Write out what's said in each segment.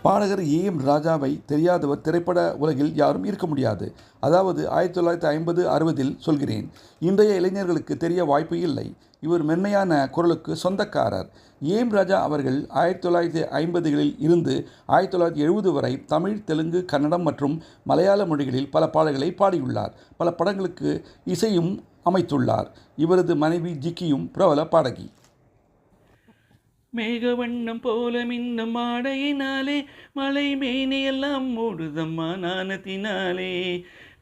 பாடகர் ஏ.எம். ராஜாவை தெரியாதவர் திரைப்பட உலகில் யாரும் இருக்க முடியாது. அதாவது 1950-60 சொல்கிறேன். இன்றைய இளைஞர்களுக்கு தெரிய வாய்ப்பு இல்லை. இவர் மென்மையான குரலுக்கு சொந்தக்காரர். ஏ.எம். ராஜா அவர்கள் 1950களில் இருந்து 1970 வரை தமிழ், தெலுங்கு, கன்னடம் மற்றும் மலையாள மொழிகளில் பல பாடல்களை பாடியுள்ளார். பல படங்களுக்கு இசையும் அமைத்துள்ளார். இவரது மனைவி ஜிக்கியும் பிரபல பாடகி. மேகவண்ணம் போல மின்னும் ஆடையினாலே மலை மேனியெல்லாம் மூடுதம்மா நாணத்தினாலே.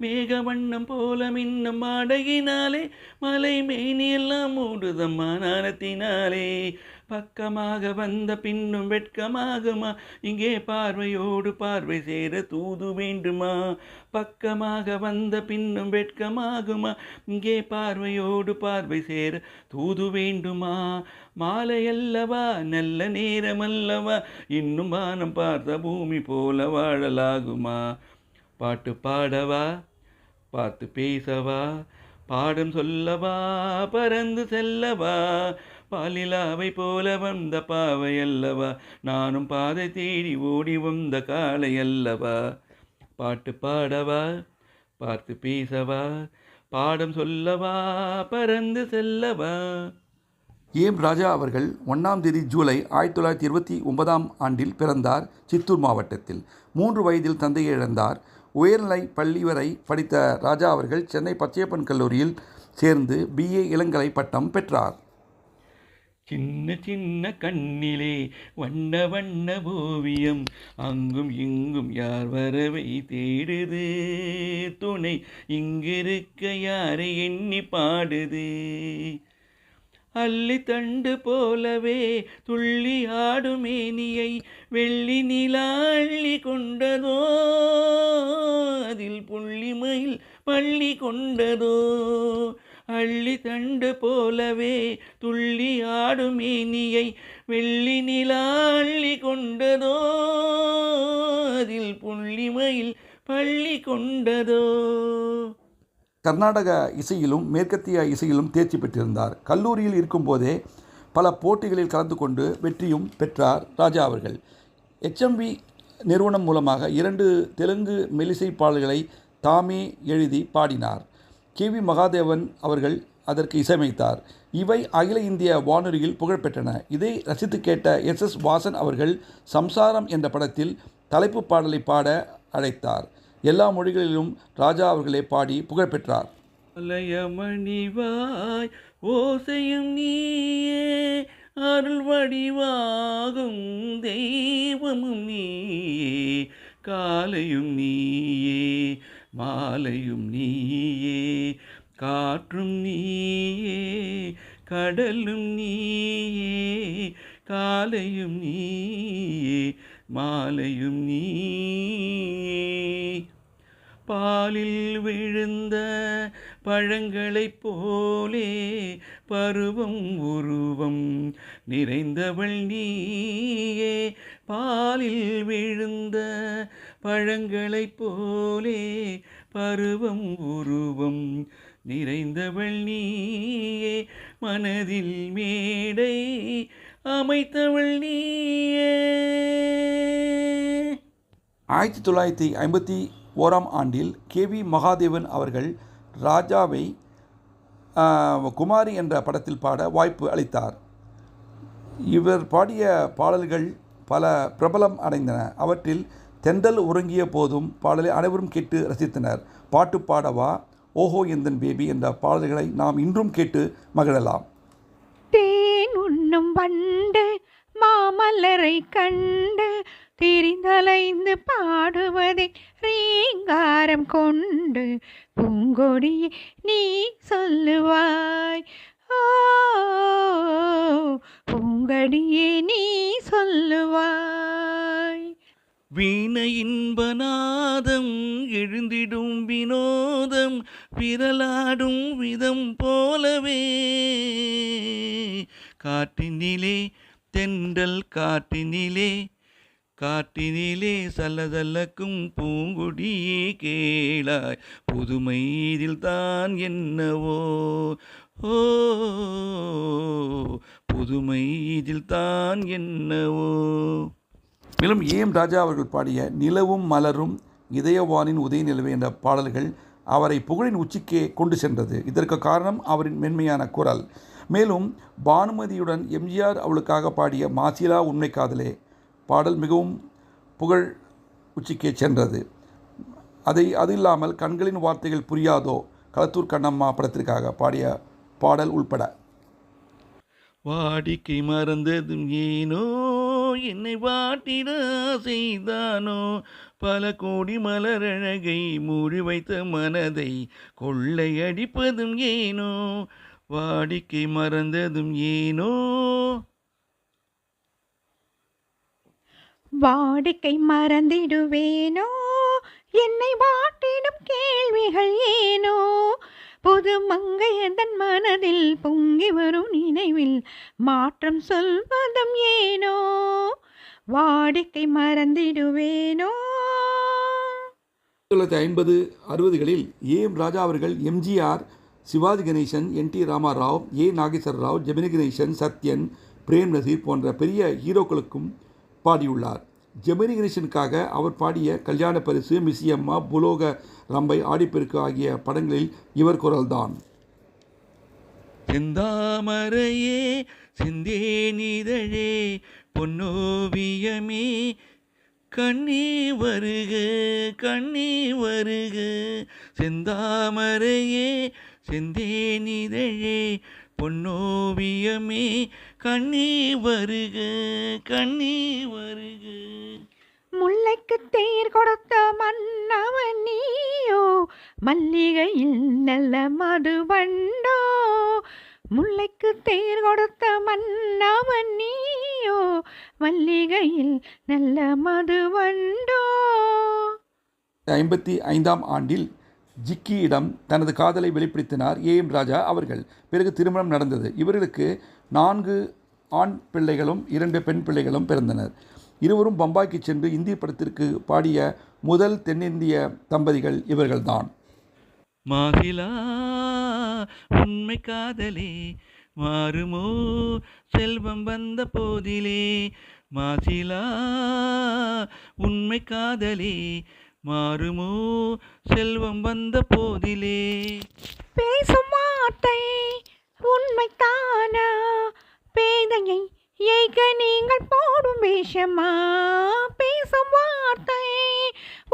மேகவண்ணம் போல மின்னும் ஆடையினாலே மலை மேனியெல்லாம் மூடுதம்மா நாணத்தினாலே. பக்கமாக வந்த பின்னும் வெட்கமாகுமா, இங்கே பார்வையோடு பார்வை சேர தூது வேண்டுமா. பக்கமாக வந்த பின்னும் வெட்கமாகுமா, இங்கே பார்வையோடு பார்வை சேர தூது வேண்டுமா. மாலையல்லவா நல்ல நேரமல்லவா, இன்னும் வானம் பார்த்த பூமி போல வாழலாகுமா. பாட்டு பாடவா பார்த்து பேசவா, பாடம் சொல்லவா பறந்து செல்லவா. பாலிலாவை போல வந்த பாவை அல்லவா, நானும் பாதை தேடி ஓடி வந்த காலை அல்லவா. பாட்டு பாடவா பார்த்து பேசவா, பாடம் சொல்லவா பறந்து செல்லவா. ஏ.எம். ராஜா அவர்கள் 1ஆம் தேதி ஜூலை 1929 பிறந்தார். சித்தூர் மாவட்டத்தில் 3 வயதில் தந்தையை இழந்தார். உயர்நிலை பள்ளி வரை படித்த ராஜா அவர்கள் சென்னை பச்சையப்பன் கல்லூரியில் சேர்ந்து BA இளங்கலை பட்டம் பெற்றார். சின்ன சின்ன கண்ணிலே வண்ண வண்ண ஓவியம், அங்கும் இங்கும் யார் வரவை தேடுது. துணை இங்கிருக்க யாரை எண்ணி பாடுது. அள்ளி தண்டு போலவே துள்ளி ஆடும் மேனியை வெள்ளி நிலா அள்ளி கொண்டதோ, அதில் புள்ளிமயில் பள்ளி கொண்டதோ. அள்ளி தண்டு போலவே துள்ளி ஆடும் மேனியை வெள்ளி நிலா அள்ளி கொண்டதோ, அதில் புள்ளிமயில் பள்ளி கொண்டதோ. கர்நாடக இசையிலும் மேற்கத்திய இசையிலும் தேர்ச்சி பெற்றிருந்தார். கல்லூரியில் இருக்கும்போதே பல போட்டிகளில் கலந்து கொண்டு வெற்றியும் பெற்றார் ராஜா அவர்கள். HMV நிறுவனம் மூலமாக 2 தெலுங்கு மெல்லிசை பாடல்களை தாமே எழுதி பாடினார். KV மகாதேவன் அவர்கள் அதற்கு இசையமைத்தார். இவை அகில இந்திய வானொலியில் புகழ்பெற்றன. இதை ரசித்து கேட்ட SS வாசன் அவர்கள் சம்சாரம் என்ற படத்தில் தலைப்பு பாடலை பாட அழைத்தார். எல்லா மொழிகளிலும் ராஜா அவர்களே பாடி புகழ் பெற்றார். அலயமணிவாய் ஓசையும் நீயே, அருள் வடிவாகும் தெய்வமும் நீயே. காலையும் நீயே மாலையும் நீயே, காற்றும் நீயே கடலும் நீயே. காலையும் நீயே மாலையும் நீயே. பாலில் விழுந்த பழங்களைப் போலே பருவம் உருவம் நிறைந்தவள் நீயே. பாலில் விழுந்த பழங்களைப் போலே பருவம் உருவம் நிறைந்தவள் நீயே. மனதில் மேடை அமைத்தவள் நீயே. 1951 KV மகாதேவன் அவர்கள் ராஜாவை குமாரி என்ற படத்தில் பாட வாய்ப்பு அளித்தார். இவர் பாடிய பாடல்கள் பல பிரபலம் அடைந்தன. அவற்றில் தென்றல் உறங்கிய போதும் பாடலை அனைவரும் கேட்டு ரசித்தனர். பாட்டு பாடவா, ஓஹோ எந்தன் பேபி என்ற பாடல்களை நாம் இன்றும் கேட்டு மகிழலாம். தேன் உண்ணும் வண்டு மாமல்லரை கண்டு திரிந்தலைந்து பாடுவதை ரீங்காரம் கொண்டு பூங்கொடியே நீ சொல்லுவாய். ஓ பூங்கொடியே நீ சொல்லுவாய். வீண இன்பநாதம் எழுந்திடும் வினோதம், விரலாடும் விதம் போலவே. காற்றினிலே தென்றல் காற்றினிலே, காற்றினிலே சலசலக்கும் பூங்குடியே கேளாய். புதுமை இதில் தான் என்னவோ, ஓ புதுமை இதில் தான் என்னவோ. மேலும் ஏஎம் ராஜா அவர்கள் பாடிய நிலவும் மலரும் இதயவானின் உதய நிலவு என்ற பாடல்கள் அவரை புகழின் உச்சிக்கே கொண்டு சென்றது. இதற்கு காரணம் அவரின் மென்மையான குரல். மேலும் பானுமதியுடன் எம்ஜிஆர் அவளுக்காக பாடிய மாசிலா உண்மை காதலே பாடல் மிகவும் புகழ் உச்சிக்கே சென்றது. அது இல்லாமல் கண்களின் வார்த்தைகள் புரியாதோ களத்தூர் கண்ணம்மா படத்திற்காக பாடிய பாடல் உள்பட வாடிக்கை மறந்ததும் ஏனோ என்னை வாட்டிட செய்தானோ பல கோடி மலரழகை மூடி வைத்த மனதை கொள்ளையடிப்பதும் ஏனோ வாடிக்கை மறந்ததும் ஏனோ. வாடிக்கை மறந்திடுவேனோ என்னை வாட்டிடும் கேள்விகள் ஏனோ புது மங்கையதன் மனதில் பொங்கி வரும் நினைவில் மாற்றம் சொல்வதும் ஏனோ வாடிக்கை மறந்திடுவேனோ. 1950, 60களில் ஏஎம் ராஜா அவர்கள் எம்ஜிஆர், சிவாஜி கணேசன், என்.டி. ராமாராவ், ஏ. நாகேஸ்வர ராவ், ஜெமினி கணேசன், சத்யன், பிரேம் நசீர் போன்ற பெரிய ஹீரோக்களுக்கும் பாடியுள்ளார். ஜெமினி கணேசனுக்காக அவர் பாடிய கல்யாண பரிசு, மிஸ்ஸி அம்மா, புலோக ரம்பை, ஆடிப்பெருக்கு ஆகிய படங்களில் இவர் குரல்தான். செந்தாமரையே செந்தேனிதழே பொன்னோவியமே கண்ணே வருக கண்ணே வருக செந்தாமரையே செந்தேனிதழே பொன்னோவியமே கண்ணே வருக கண்ணே வருக. முல்லைக்கு தேர் கொடுத்த மன்னவன் நீயோ மல்லிகையில் நல்ல மதுவண்டோ முல்லைக்கு தேர் கொடுத்த மன்னவன் நீயோ மல்லிகையில் நல்ல மதுவண்டோ. 1955ஆம் ஆண்டில் ஜிக்கியிடம் தனது காதலை வெளிப்படுத்தினார் ஏஎம் ராஜா அவர்கள். பிறகு திருமணம் நடந்தது. இவர்களுக்கு 4 ஆண் பிள்ளைகளும் 2 பெண் பிள்ளைகளும் பிறந்தனர். இருவரும் பம்பாய்க்கு சென்று இந்திய படத்திற்கு பாடிய முதல் தென்னிந்திய தம்பதிகள் இவர்கள்தான். மாசிலா உண்மை காதலே மாறுமோ செல்வம் வந்த போதிலே மாசிலா உண்மை காதலே மாறுமோ செல்வம் வந்த போதிலே. பேசும் வார்த்தை உண்மைத்தானா பேதையை ஏய்க்க நீங்கள் போடும் வேஷமா பேசும் வார்த்தை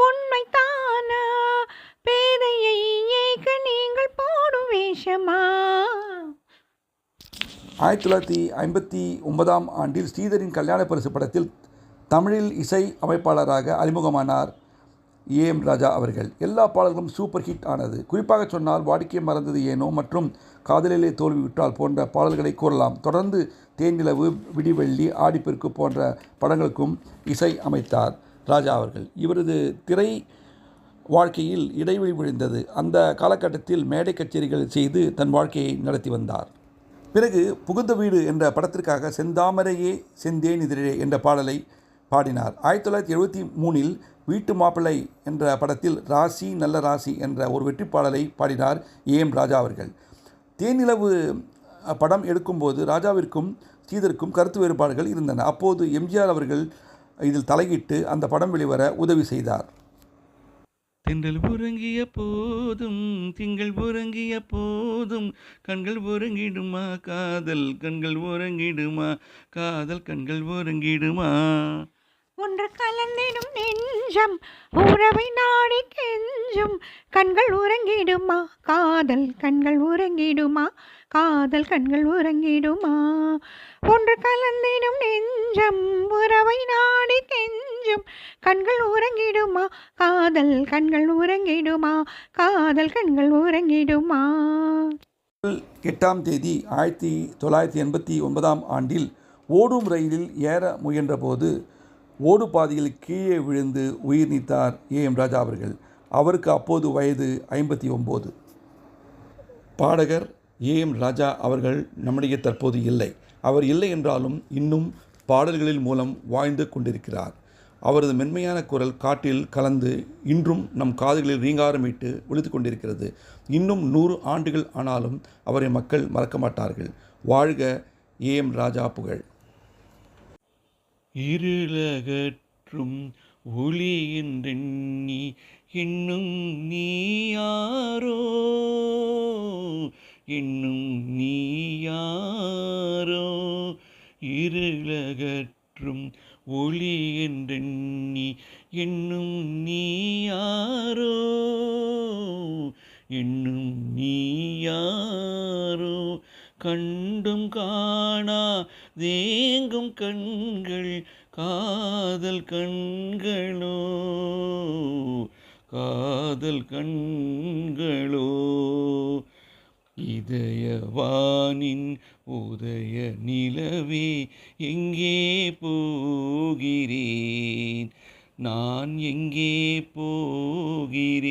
உண்மைத்தானா பேதையை ஏய்க்க நீங்கள் போடும் வேஷமா. 1959ஆம் ஆண்டில் ஸ்ரீதரின் கல்யாண பரிசு படத்தில் தமிழில் இசை அமைப்பாளராக அறிமுகமானார் ஏஎம் ராஜா அவர்கள். எல்லா பாடல்களும் சூப்பர் ஹிட் ஆனது. குறிப்பாக சொன்னால் வாடிக்கை மறந்தது ஏனோ மற்றும் காதலிலே தோல்வி விட்டால் போன்ற பாடல்களை கூறலாம். தொடர்ந்து தேனிலவு, விடிவெள்ளி, ஆடிப்பெருக்கு போன்ற படங்களுக்கும் இசை அமைத்தார் ராஜா அவர்கள். இவரது திரை வாழ்க்கையில் இடைவெளி விழுந்தது. அந்த காலகட்டத்தில் மேடை கச்சேரிகள் செய்து தன் வாழ்க்கையை நடத்தி வந்தார். பிறகு புகுந்த வீடு என்ற படத்திற்காக செந்தாமரையே செந்தேனிதிரே என்ற பாடலை பாடினார். 1973இல் வீட்டு மாப்பிள்ளை என்ற படத்தில் ராசி நல்ல ராசி என்ற ஒரு வெற்றி பாடலை பாடினார் ஏஎம் ராஜா அவர்கள். தேனிலவு படம் எடுக்கும்போது ராஜாவிற்கும் ஸ்ரீதருக்கும் கருத்து வேறுபாடுகள் இருந்தன. அப்போது எம்ஜிஆர் அவர்கள் இதில் தலையிட்டு அந்த படம் வெளிவர உதவி செய்தார். தென்றல் உறங்கிய போதும் திங்கள் உறங்கிய போதும் கண்கள் உறங்கிடுமா காதல் கண்கள் உறங்கிடுமா காதல் கண்கள் உறங்கிடுமா. ஒன்று கலந்திடும் நெஞ்சம் உறவை நாடி கெஞ்சும் கண்கள் உறங்கிடுமா காதல் கண்கள் உறங்கிடுமா காதல் கண்கள் உறங்கிடுமா. ஒன்று கலந்திடும் நெஞ்சம் உறவை நாடி கெஞ்சும் கண்கள் உறங்கிடுமா காதல் கண்கள் உறங்கிடுமா காதல் கண்கள் உறங்கிடுமா. 8ஆம் தேதி 1989ஆம் ஆண்டில் ஓடும் ரயிலில் ஏற முயன்றபோது ஓடு பாதையில் கீழே விழுந்து உயிர் நீத்தார் ஏஎம் ராஜா அவர்கள். அவருக்கு அப்போது வயது 59. பாடகர் ஏஎம் ராஜா அவர்கள் நம்முடைய தற்போது இல்லை. அவர் இல்லை என்றாலும் இன்னும் பாடல்களின் மூலம் வாழ்ந்து கொண்டிருக்கிறார். அவரது மென்மையான குரல் காற்றில் கலந்து இன்றும் நம் காதுகளில் ரீங்காரமிட்டு ஒலித்து கொண்டிருக்கிறது. இன்னும் 100 ஆண்டுகள் ஆனாலும் அவரை மக்கள் மறக்க மாட்டார்கள். வாழ்க ஏஎம் ராஜா புகழ். இருளகற்ற இருளகற்றும் ஒளி என்றெண்ணி இன்னும் நீ யாரோ, இன்னும் நீ யாரோ, இருளகற்றும் ஒளி என்றெண்ணி இன்னும் நீ யாரோ, இன்னும் நீ யாரோ, கண்டும் காணா தேங்கும் கண்கள் காதல் கண்களோ, காதல் கண்களோ, இதயவானின் உதய நிலவே எங்கே போகிறேன், நான் எங்கே போகிறேன்,